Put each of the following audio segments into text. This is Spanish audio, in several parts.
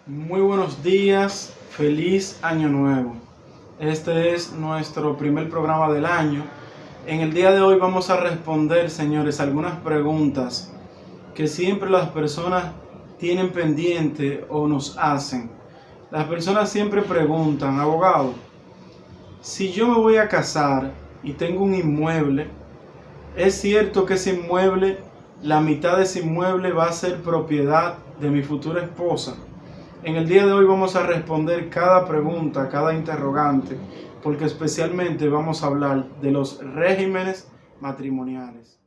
Muy buenos días, feliz año nuevo. Este es nuestro primer programa del año. En el día de hoy vamos a responder, señores, algunas preguntas que siempre las personas tienen pendiente o nos hacen. Las personas siempre preguntan, abogado, si yo me voy a casar y tengo un inmueble, ¿es cierto que ese inmueble, la mitad de ese inmueble va a ser propiedad de mi futura esposa? En el día de hoy vamos a responder cada pregunta, cada interrogante, porque especialmente vamos a hablar de los regímenes matrimoniales.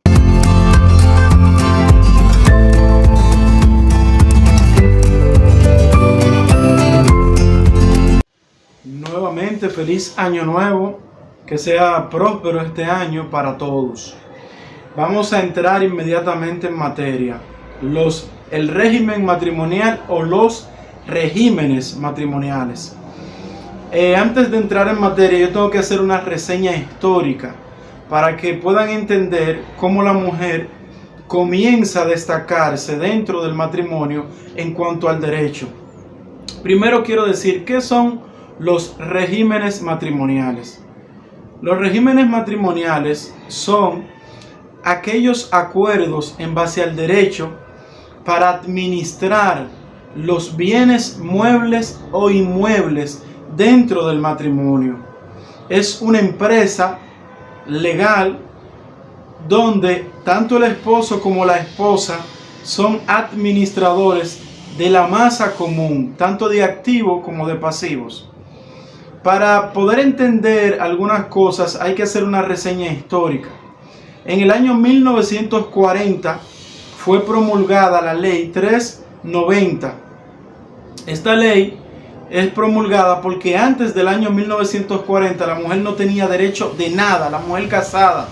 Nuevamente, feliz año nuevo, que sea próspero este año para todos. Vamos a entrar inmediatamente en materia. El régimen matrimonial o los regímenes matrimoniales. Antes de entrar en materia, yo tengo que hacer una reseña histórica para que puedan entender cómo la mujer comienza a destacarse dentro del matrimonio en cuanto al derecho. Primero quiero decir qué son los regímenes matrimoniales. Los regímenes matrimoniales son aquellos acuerdos en base al derecho para administrar los bienes muebles o inmuebles dentro del matrimonio. Es una empresa legal donde tanto el esposo como la esposa son administradores de la masa común, tanto de activos como de pasivos. Para poder entender algunas cosas hay que hacer una reseña histórica. En el año 1940 fue promulgada la ley 390. Esta ley es promulgada porque antes del año 1940 la mujer no tenía derecho de nada, la mujer casada.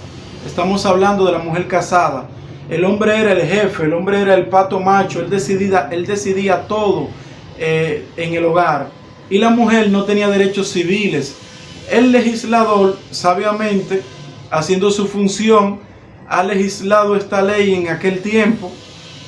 Estamos hablando de la mujer casada. El hombre era el jefe, el hombre era el pato macho, él decidía todo en el hogar. Y la mujer no tenía derechos civiles. El legislador, sabiamente, haciendo su función, ha legislado esta ley en aquel tiempo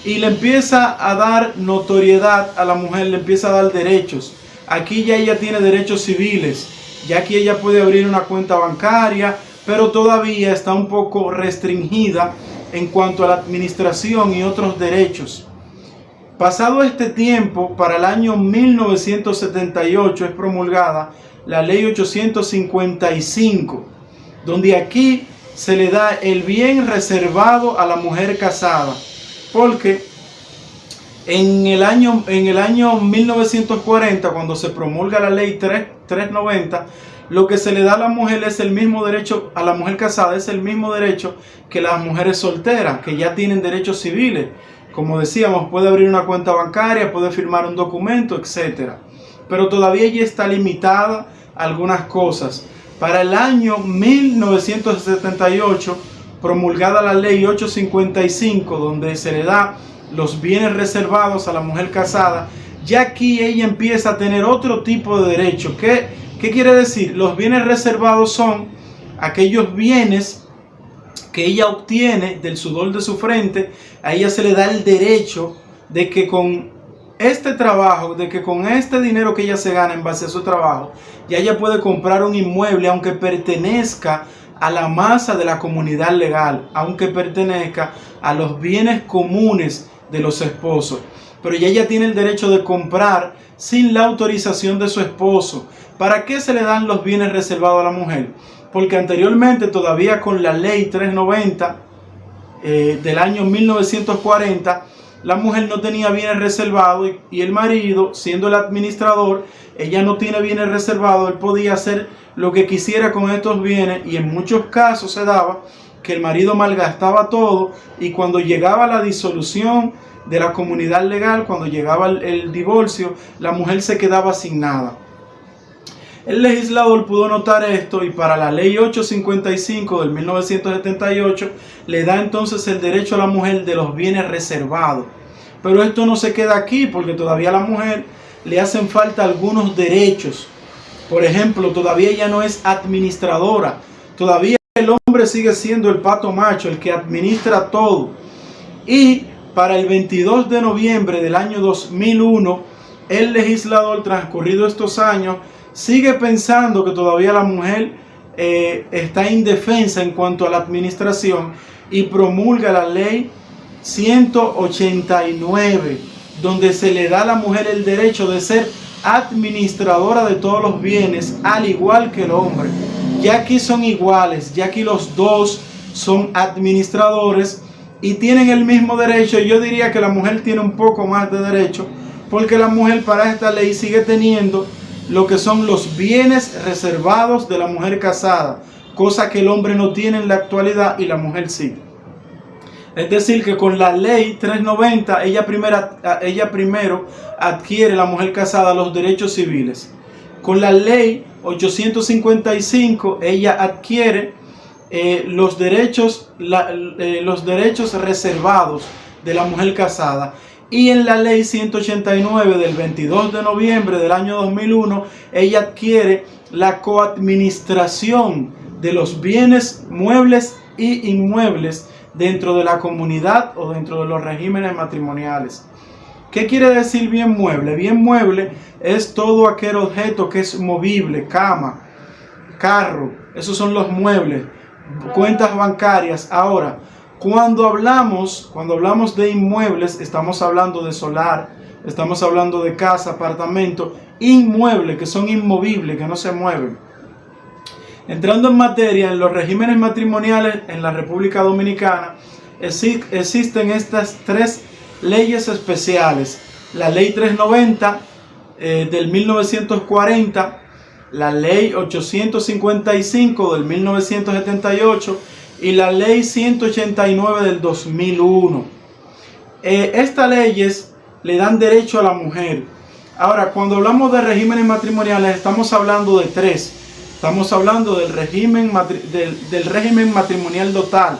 y le empieza a dar notoriedad a la mujer, le empieza a dar derechos. Aquí ya ella tiene derechos civiles, ya aquí ella puede abrir una cuenta bancaria, pero todavía está un poco restringida en cuanto a la administración y otros derechos. Pasado este tiempo, para el año 1978 es promulgada la ley 855, donde aquí se le da el bien reservado a la mujer casada, porque en el año 1940, cuando se promulga la ley 390, lo que se le da a la mujer es el mismo derecho, a la mujer casada es el mismo derecho que las mujeres solteras, que ya tienen derechos civiles. Como decíamos, puede abrir una cuenta bancaria, puede firmar un documento, etc. Pero todavía ya está limitada a algunas cosas. Para el año 1978, promulgada la ley 855, donde se le da los bienes reservados a la mujer casada, ya aquí ella empieza a tener otro tipo de derecho. ¿Qué quiere decir? Los bienes reservados son aquellos bienes que ella obtiene del sudor de su frente. A ella se le da el derecho de que con este trabajo, de que con este dinero que ella se gana en base a su trabajo, ya ella puede comprar un inmueble aunque pertenezca a la masa de la comunidad legal, aunque pertenezca a los bienes comunes de los esposos. Pero ya ella tiene el derecho de comprar sin la autorización de su esposo. ¿Para qué se le dan los bienes reservados a la mujer? Porque anteriormente, todavía con la ley 390 del año 1940, la mujer no tenía bienes reservados y el marido, siendo el administrador, ella no tiene bienes reservados, él podía hacer lo que quisiera con estos bienes, y en muchos casos se daba que el marido malgastaba todo, y cuando llegaba la disolución de la comunidad legal, cuando llegaba el divorcio, la mujer se quedaba sin nada. El legislador pudo notar esto y para la ley 855 del 1978 le da entonces el derecho a la mujer de los bienes reservados. Pero esto no se queda aquí, porque todavía a la mujer le hacen falta algunos derechos. Por ejemplo, todavía ella no es administradora. Todavía el hombre sigue siendo el pato macho, el que administra todo. Y para el 22 de noviembre del año 2001 el legislador, transcurridos estos años, sigue pensando que todavía la mujer está indefensa en cuanto a la administración y promulga la ley 189, donde se le da a la mujer el derecho de ser administradora de todos los bienes, al igual que el hombre. Ya aquí son iguales, ya aquí los dos son administradores y tienen el mismo derecho. Yo diría que la mujer tiene un poco más de derecho, porque la mujer para esta ley sigue teniendo lo que son los bienes reservados de la mujer casada, cosa que el hombre no tiene en la actualidad y la mujer sí. Es decir, que con la ley 390, ella primero adquiere, la mujer casada, los derechos civiles. Con la ley 855, ella adquiere los derechos reservados de la mujer casada. Y en la ley 189 del 22 de noviembre del año 2001, ella adquiere la coadministración de los bienes muebles y inmuebles dentro de la comunidad o dentro de los regímenes matrimoniales. ¿Qué quiere decir bien mueble? Bien mueble es todo aquel objeto que es movible, cama, carro, esos son los muebles, cuentas bancarias. Ahora, cuando hablamos de inmuebles, estamos hablando de solar, estamos hablando de casa, apartamento, inmuebles, que son inmovibles, que no se mueven. Entrando en materia, en los regímenes matrimoniales en la República Dominicana existen estas tres leyes especiales: la ley 390 del 1940, la ley 855 del 1978 y la ley 189 del 2001. Estas leyes le dan derecho a la mujer. Ahora, cuando hablamos de regímenes matrimoniales, estamos hablando de tres. Estamos hablando del régimen matrimonial total,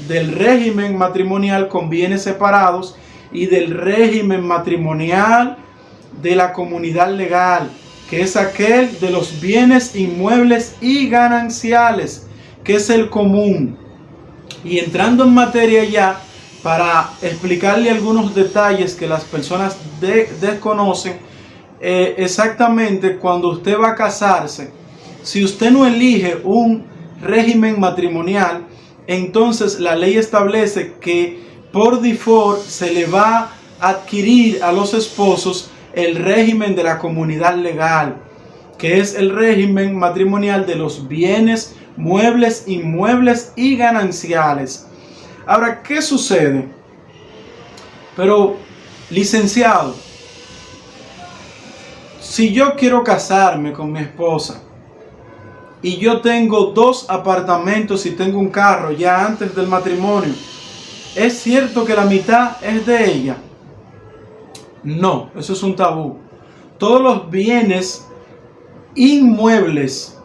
del régimen matrimonial con bienes separados y del régimen matrimonial de la comunidad legal, que es aquel de los bienes inmuebles y gananciales, que es el común. Y entrando en materia ya, para explicarle algunos detalles que las personas desconocen, exactamente cuando usted va a casarse, si usted no elige un régimen matrimonial, entonces la ley establece que por default se le va a adquirir a los esposos el régimen de la comunidad legal, que es el régimen matrimonial de los bienes muebles, inmuebles y gananciales. Ahora, ¿qué sucede? Pero, licenciado, si yo quiero casarme con mi esposa y yo tengo 2 apartamentos y tengo un carro ya antes del matrimonio, ¿es cierto que la mitad es de ella? No, eso es un tabú. Todos los bienes inmuebles,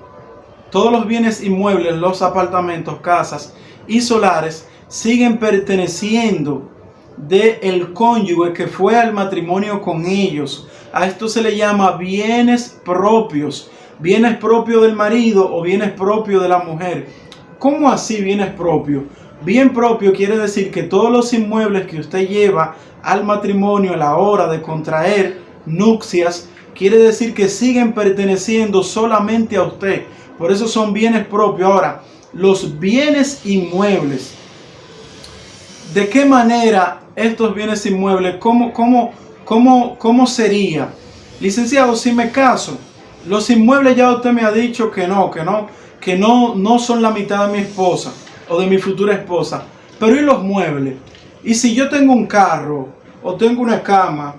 los apartamentos, casas y solares, siguen perteneciendo del cónyuge que fue al matrimonio con ellos. A esto se le llama bienes propios del marido o bienes propios de la mujer. ¿Cómo así bienes propios? Bien propio quiere decir que todos los inmuebles que usted lleva al matrimonio a la hora de contraer nupcias, quiere decir que siguen perteneciendo solamente a usted. Por eso son bienes propios. Ahora, los bienes inmuebles, ¿de qué manera estos bienes inmuebles? ¿Cómo sería? Licenciado, si me caso, los inmuebles ya usted me ha dicho que no son la mitad de mi esposa o de mi futura esposa. Pero ¿y los muebles? Y si yo tengo un carro, o tengo una cama,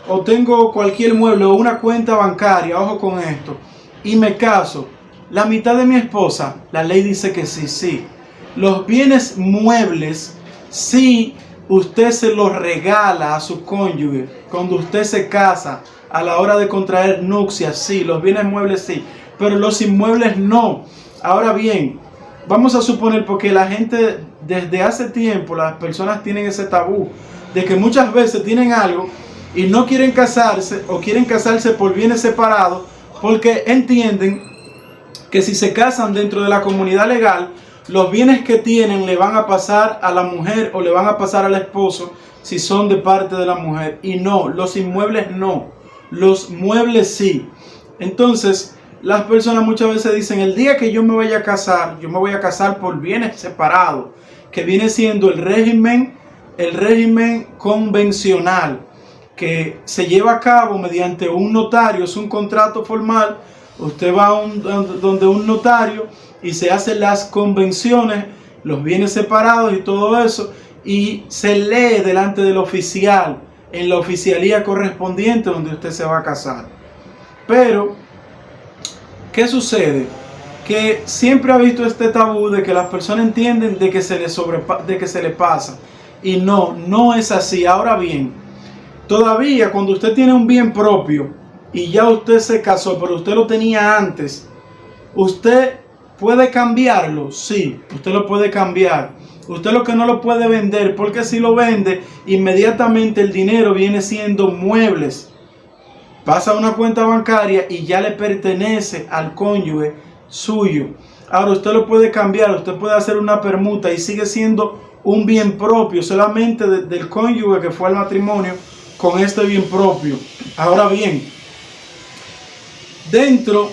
o tengo cualquier mueble, o una cuenta bancaria, ojo con esto, y me caso, la mitad de mi esposa, la ley dice que sí. Los bienes muebles, si usted se los regala a su cónyuge, cuando usted se casa, a la hora de contraer nupcias, sí, los bienes muebles sí, pero los inmuebles no. Ahora bien, vamos a suponer, porque la gente desde hace tiempo, las personas tienen ese tabú de que muchas veces tienen algo y no quieren casarse, o quieren casarse por bienes separados, porque entienden que si se casan dentro de la comunidad legal, los bienes que tienen le van a pasar a la mujer o le van a pasar al esposo si son de parte de la mujer. Y no, los inmuebles no. los muebles sí. Entonces, las personas muchas veces dicen, el día que yo me vaya a casar, yo me voy a casar por bienes separados, que viene siendo el régimen convencional, que se lleva a cabo mediante un notario, es un contrato formal. Usted va donde un notario y se hacen las convenciones, los bienes separados y todo eso, y se lee delante del oficial, en la oficialía correspondiente donde usted se va a casar. Pero, ¿qué sucede? Que siempre ha visto este tabú de que las personas entienden de que se le pasa. Y no es así. Ahora bien, todavía cuando usted tiene un bien propio y ya usted se casó, pero usted lo tenía antes, ¿usted puede cambiarlo? Sí, usted lo puede cambiar. Usted lo que no lo puede vender, porque si lo vende, inmediatamente el dinero viene siendo muebles. Pasa a una cuenta bancaria y ya le pertenece al cónyuge suyo. Ahora usted lo puede cambiar, usted puede hacer una permuta y sigue siendo un bien propio solamente del cónyuge que fue al matrimonio con este bien propio. Ahora bien, dentro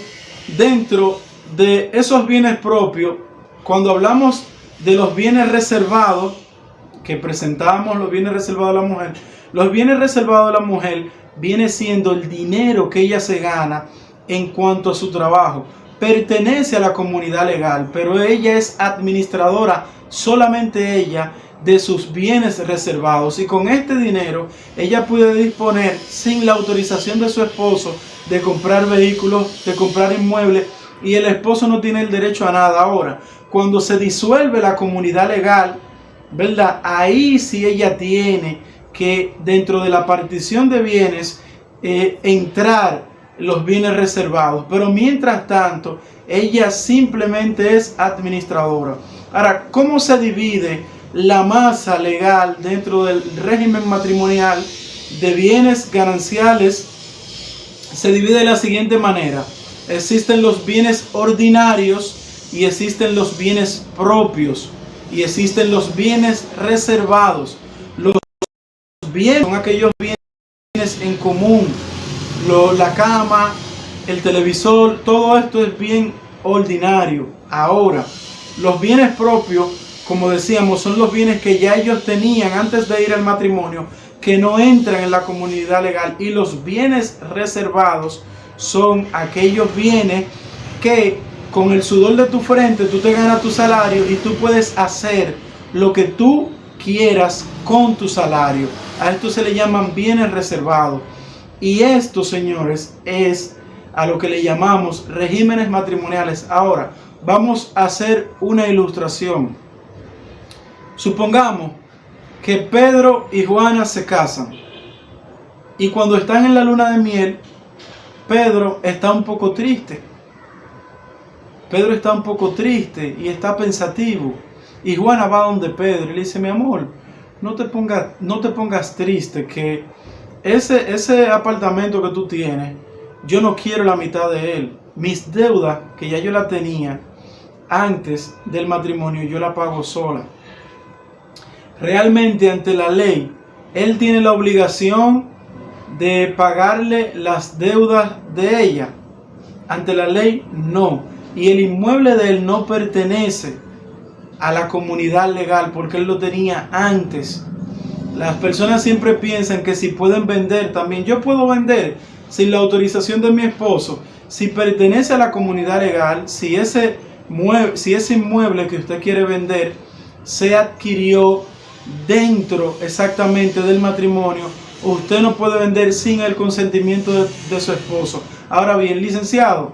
de esos bienes propios, cuando hablamos de los bienes reservados, que presentábamos los bienes reservados de la mujer, los bienes reservados de la mujer viene siendo el dinero que ella se gana en cuanto a su trabajo. Pertenece a la comunidad legal, pero ella es administradora, solamente ella, de sus bienes reservados, y con este dinero ella puede disponer, sin la autorización de su esposo, de comprar vehículos, de comprar inmuebles, y el esposo no tiene el derecho a nada. Ahora, cuando se disuelve la comunidad legal, ¿verdad? Ahí sí ella tiene que, dentro de la partición de bienes, entrar los bienes reservados, pero mientras tanto ella simplemente es administradora. Ahora, ¿cómo se divide la masa legal dentro del régimen matrimonial de bienes gananciales? Se divide de la siguiente manera: existen los bienes ordinarios y existen los bienes propios y existen los bienes reservados. Los bienes son aquellos bienes en común, la cama, el televisor, todo esto es bien ordinario. Ahora, los bienes propios, como decíamos, son los bienes que ya ellos tenían antes de ir al matrimonio, que no entran en la comunidad legal. Y los bienes reservados son aquellos bienes que con el sudor de tu frente tú te ganas tu salario y tú puedes hacer lo que tú quieras con tu salario. A esto se le llaman bienes reservados. Y esto, señores, es a lo que le llamamos regímenes matrimoniales. Ahora, vamos a hacer una ilustración. Supongamos que Pedro y Juana se casan. Y cuando están en la luna de miel, Pedro está un poco triste. Pedro está un poco triste y está pensativo. Y Juana va donde Pedro y le dice: mi amor, no te pongas triste, que ese apartamento que tú tienes, yo no quiero la mitad de él. Mis deudas, que ya yo la tenía antes del matrimonio, yo la pago sola. Realmente, ante la ley, él tiene la obligación de pagarle las deudas de ella. Ante la ley, no. Y el inmueble de él no pertenece a la comunidad legal porque él lo tenía antes. Las personas siempre piensan que si pueden vender también. Yo puedo vender sin la autorización de mi esposo. Si pertenece a la comunidad legal, si ese inmueble que usted quiere vender se adquirió dentro exactamente del matrimonio, usted no puede vender sin el consentimiento de su esposo. Ahora bien, licenciado,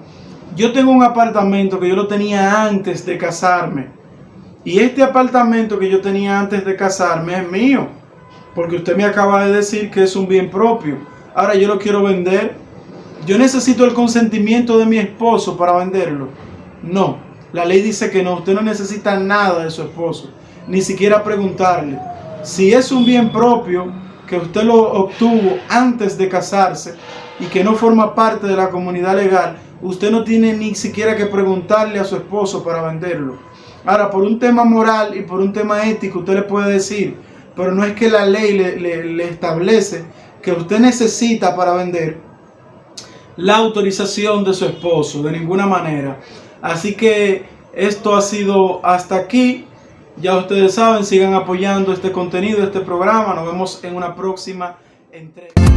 yo tengo un apartamento que yo lo tenía antes de casarme, y este apartamento que yo tenía antes de casarme es mío, porque usted me acaba de decir que es un bien propio. Ahora yo lo quiero vender. ¿Yo necesito el consentimiento de mi esposo para venderlo? No, la ley dice que no. Usted no necesita nada de su esposo, ni siquiera preguntarle. Si es un bien propio que usted lo obtuvo antes de casarse y que no forma parte de la comunidad legal, usted no tiene ni siquiera que preguntarle a su esposo para venderlo. Ahora, por un tema moral y por un tema ético, usted le puede decir, pero no es que la ley le establece que usted necesita para vender la autorización de su esposo, de ninguna manera. Así que esto ha sido hasta aquí. Ya ustedes saben, sigan apoyando este contenido, este programa. Nos vemos en una próxima entrega.